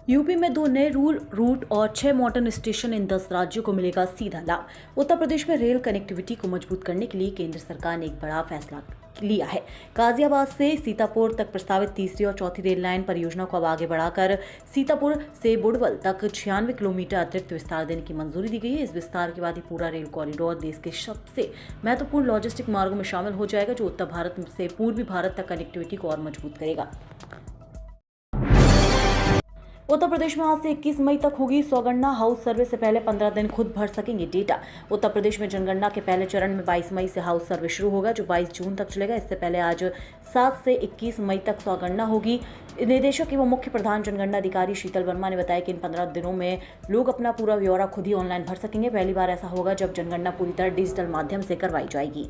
UP में 2 नए rule root और 6 मॉडर्न स्टेशन इन 10 राज्यों को मिलेगा सीधा लाभ। उत्तर प्रदेश में रेल कनेक्टिविटी को मजबूत करने के लिए केंद्र सरकार ने एक बड़ा फैसला लिया है। गाजियाबाद से सीतापुर तक प्रस्तावित तीसरी और चौथी रेल लाइन परियोजना को अब आगे बढ़ाकर सीतापुर से बुडवल तक 96 किलोमीटर अतिरिक्त विस्तार देने की मंजूरी दी गई है। इस विस्तार के बाद ही पूरा रेल कॉरिडोर देश के सबसे महत्वपूर्ण लॉजिस्टिक मार्गों में शामिल हो जाएगा, जो उत्तर भारत से पूर्वी भारत तक कनेक्टिविटी को और मजबूत करेगा। उत्तर प्रदेश में आज से 21 मई तक होगी स्वगणना। हाउस सर्वे से पहले 15 दिन खुद भर सकेंगे डेटा। उत्तर प्रदेश में जनगणना के पहले चरण में 22 मई से हाउस सर्वे शुरू होगा, जो 22 जून तक चलेगा। इससे पहले आज 7 से 21 मई तक स्वगणना होगी। निदेशक एवं मुख्य प्रधान जनगणना अधिकारी शीतल वर्मा ने बताया कि इन 15 दिनों में लोग अपना पूरा ब्यौरा खुद ही ऑनलाइन भर सकेंगे। पहली बार ऐसा होगा जब जनगणना पूरी तरह डिजिटल माध्यम से करवाई जाएगी।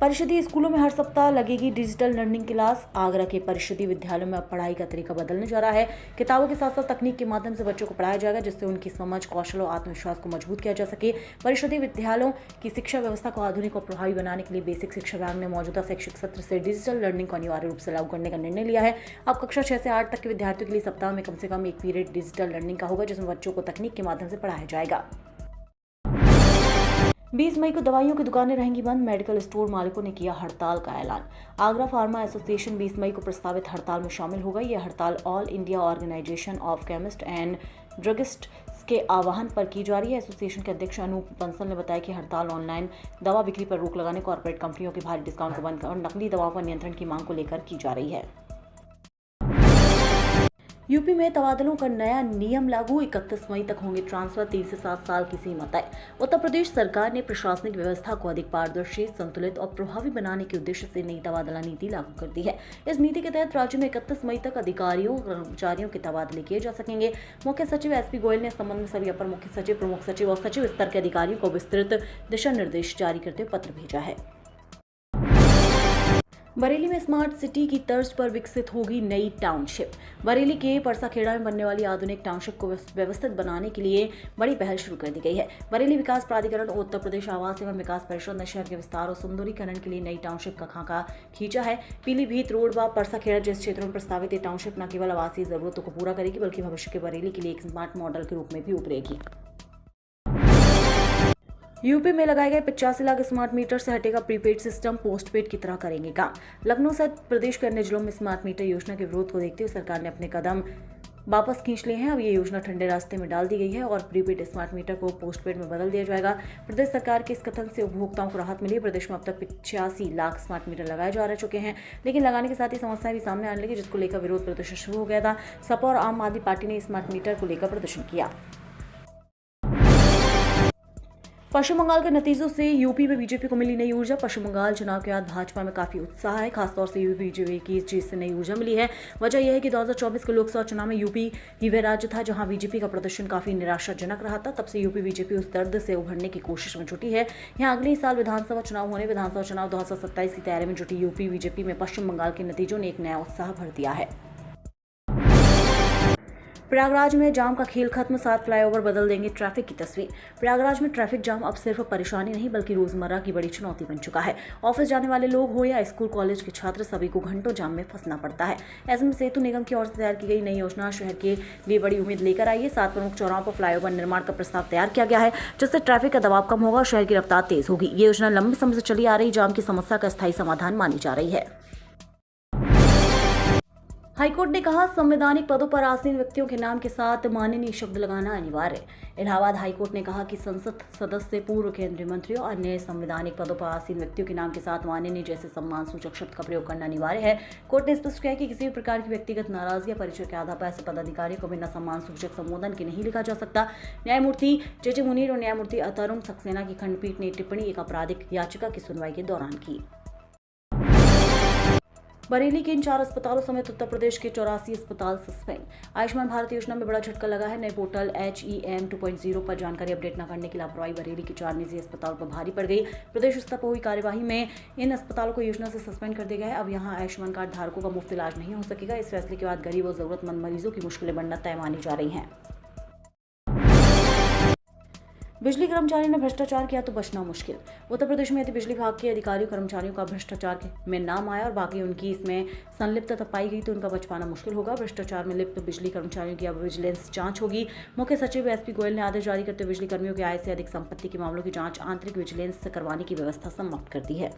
परिषदीय स्कूलों में हर सप्ताह लगेगी डिजिटल लर्निंग क्लास। आगरा के परिषदीय विद्यालयों में अब पढ़ाई का तरीका बदलने जा रहा है। किताबों के साथ साथ तकनीक के माध्यम से बच्चों को पढ़ाया जाएगा, जिससे उनकी समझ, कौशल और आत्मविश्वास को मजबूत किया जा सके। परिषदीय विद्यालयों की शिक्षा व्यवस्था को आधुनिक और प्रभावी बनाने के लिए बेसिक शिक्षा विभाग ने मौजूदा शैक्षिक सत्र से डिजिटल लर्निंग को अनिवार्य रूप से लागू करने का निर्णय लिया है। अब कक्षा 6 से 8 तक के विद्यार्थियों के लिए सप्ताह में कम से कम एक पीरियड डिजिटल लर्निंग का होगा, जिसमें बच्चों को तकनीक के माध्यम से पढ़ाया जाएगा। 20 मई को दवाइयों की दुकानें रहेंगी बंद। मेडिकल स्टोर मालिकों ने किया हड़ताल का ऐलान। आगरा फार्मा एसोसिएशन 20 मई को प्रस्तावित हड़ताल में शामिल होगा। यह हड़ताल all India organisation of chemist and druggist के आह्वान पर की जा रही है। एसोसिएशन के अध्यक्ष अनूप बंसल ने बताया कि हड़ताल ऑनलाइन दवा बिक्री पर रोक लगाने, कॉर्पोरेट कंपनियों के भारी डिस्काउंट को बंद और नकली दवाओं पर नियंत्रण की मांग को लेकर की जा रही है। यूपी में तबादलों का नया नियम लागू। 31 मई तक होंगे ट्रांसफर। 3 से 7 साल की सीमा तय। उत्तर प्रदेश सरकार ने प्रशासनिक व्यवस्था को अधिक पारदर्शी, संतुलित और प्रभावी बनाने के उद्देश्य से नई तबादला नीति लागू कर दी है। इस नीति के तहत राज्य में 31 मई तक अधिकारियों, कर्मचारियों के तबादले किए जा सकेंगे। मुख्य सचिव एसपी गोयल ने इस संबंध में सभी अपर मुख्य सचिव, प्रमुख सचिव और सचिव स्तर के अधिकारियों को विस्तृत दिशा निर्देश जारी करते हुए पत्र भेजा है। बरेली में स्मार्ट सिटी की तर्ज पर विकसित होगी नई टाउनशिप। बरेली के परसाखेड़ा में बनने वाली आधुनिक टाउनशिप को व्यवस्थित बनाने के लिए बड़ी पहल शुरू कर दी गई है। बरेली विकास प्राधिकरण और उत्तर प्रदेश आवास एवं विकास परिषद ने शहर के विस्तार और सुंदरीकरण के लिए नई टाउनशिप का खाका खींचा है। पीलीभीत रोड व परसाखेड़ा जैसे क्षेत्रों में प्रस्तावित ये टाउनशिप न केवल आवासीय जरूरतों को पूरा करेगी, बल्कि भविष्य के बरेली के लिए एक स्मार्ट मॉडल के रूप में भी उभरेगी। यूपी में लगाए गए 85 लाख स्मार्ट मीटर से हटेगा प्रीपेड सिस्टम, पोस्टपेड की तरह करेंगे काम। लखनऊ सहित प्रदेश के अन्य जिलों में स्मार्ट मीटर योजना के विरोध को देखते हुए सरकार ने अपने कदम वापस खींच लिए हैं। अब ये योजना ठंडे रास्ते में डाल दी गई है और प्रीपेड स्मार्ट मीटर को पोस्टपेड में बदल दिया जाएगा। प्रदेश सरकार के इस कथन से उपभोक्ताओं को राहत मिली है। प्रदेश में अब तक 85 लाख स्मार्ट मीटर लगाए जा चुके हैं, लेकिन लगाने के साथ ही समस्याएं भी सामने आने लगी, जिसको लेकर विरोध प्रदर्शन शुरू हो गया था। सपा और आम आदमी पार्टी ने स्मार्ट मीटर को लेकर प्रदर्शन किया। पश्चिम बंगाल के नतीजों से यूपी में बीजेपी को मिली नई ऊर्जा। पश्चिम बंगाल चुनाव के बाद भाजपा में काफी उत्साह है, खासतौर से यूपी बीजेपी की इस चीज से नई ऊर्जा मिली है। वजह यह है कि 2024 के लोकसभा चुनाव में यूपी ही वह राज्य था जहां बीजेपी का प्रदर्शन काफी निराशाजनक रहा था। तब से यूपी बीजेपी उस दर्द से उभरने की कोशिश में जुटी है। यहाँ अगले साल विधानसभा चुनाव होने, विधानसभा चुनाव 2027 की तैयारी में जुटी यूपी बीजेपी में पश्चिम बंगाल के नतीजों ने एक नया उत्साह भर दिया है। प्रयागराज में जाम का खेल खत्म। 7 फ्लाईओवर बदल देंगे ट्रैफिक की तस्वीर। प्रयागराज में ट्रैफिक जाम अब सिर्फ परेशानी नहीं, बल्कि रोजमर्रा की बड़ी चुनौती बन चुका है। ऑफिस जाने वाले लोग हो या स्कूल कॉलेज के छात्र, सभी को घंटों जाम में फंसना पड़ता है। ऐसे में सेतु निगम की ओर से तैयार की गई नई योजना शहर के लिए बड़ी उम्मीद लेकर आई है। 7 प्रमुख चौराहों पर फ्लाईओवर निर्माण का प्रस्ताव तैयार किया गया है, जिससे ट्रैफिक का दबाव कम होगा और शहर की रफ्तार तेज होगी। ये योजना लंबे समय से चली आ रही जाम की समस्या का स्थायी समाधान मानी जा रही है। हाईकोर्ट ने कहा, संवैधानिक पदों पर आसीन व्यक्तियों के नाम के साथ माननीय शब्द लगाना अनिवार्य। इलाहाबाद हाईकोर्ट ने कहा कि संसद सदस्य, पूर्व केंद्रीय मंत्रियों और अन्य संवैधानिक पदों पर आसीन व्यक्तियों के नाम के साथ माननीय जैसे सम्मान सूचक शब्द का प्रयोग करना अनिवार्य है। कोर्ट ने स्पष्ट किया कि किसी भी प्रकार की व्यक्तिगत नाराजगी या परिचय के आधार पर ऐसे पदाधिकारियों को बिना सम्मान सूचक संबोधन के नहीं लिखा जा सकता। न्यायमूर्ति जे मुनीर और न्यायमूर्ति अतरुण सक्सेना की खंडपीठ ने टिप्पणी एक आपराधिक याचिका की सुनवाई के दौरान की। बरेली के इन 4 अस्पतालों समेत उत्तर प्रदेश के 84 अस्पताल सस्पेंड। आयुष्मान भारत योजना में बड़ा झटका लगा है। नए पोर्टल HEM 2.0 पर जानकारी अपडेट न करने की लापरवाही बरेली के 4 निजी अस्पतालों पर भारी पड़ गई। प्रदेश स्तर पर हुई कार्यवाही में इन अस्पतालों को योजना से सस्पेंड कर दिया गया है। अब यहां आयुष्मान कार्ड धारकों का मुफ्त इलाज नहीं हो सकेगा। इस फैसले के बाद गरीब और जरूरतमंद मरीजों की मुश्किलें बढ़ना तय मानी जा रही हैं। बिजली कर्मचारी ने भ्रष्टाचार किया तो बचना मुश्किल। उत्तर प्रदेश में यदि बिजली विभाग के अधिकारियों कर्मचारियों का भ्रष्टाचार में नाम आया और बाकी उनकी इसमें संलिप्तता पाई गई तो उनका बच पाना मुश्किल होगा। भ्रष्टाचार में लिप्त बिजली कर्मचारियों की अब विजिलेंस जांच होगी। मुख्य सचिव एसपी गोयल ने आदेश जारी करते हुए बिजली कर्मियों की आय से अधिक संपत्ति के मामलों की जांच आंतरिक विजिलेंस से करवाने की व्यवस्था समाप्त कर दी है।